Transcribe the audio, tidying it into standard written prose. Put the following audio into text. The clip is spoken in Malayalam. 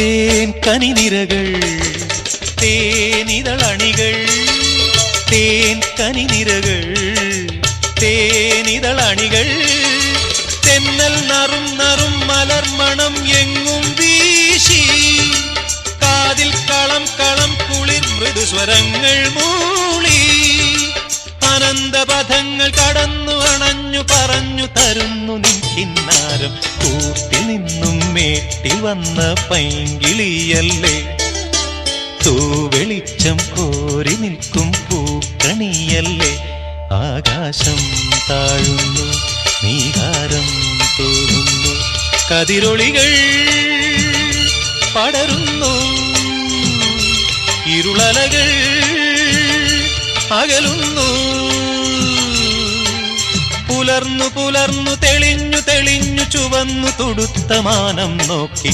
തേൻ കനിനിരകൾ തേനിതളണികൾ തേൻ കനിനിരകൾ തേനിതളണികൾ തെന്നൽ നറും നറും മലർമണം എങ്ങും വീശി കാതിൽ കളം കളം കുളിർ മൃദുസ്വരങ്ങൾ മൂളി അനന്തപഥങ്ങൾ കടന്നു അണഞ്ഞു പറഞ്ഞു തരുന്നു നിൻ കിന്നാരം കൂട്ടിൽ നിന്നും മേട്ടിൽ വന്ന പൈങ്കിളിയല്ലേ തൂവെളിച്ചം കോരി നിൽക്കും പൂക്കണിയല്ലേ ആകാശം താഴുന്നു നീഹാരം തോന്നുന്നു കതിരൊളികൾ പടരുന്നു ഇരുളലകൾ അകലുന്നു പുലർന്നു പുലർന്നു തെളിഞ്ഞു തെളിഞ്ഞു ചുവന്നു തുടുത്ത മാനം നോക്കി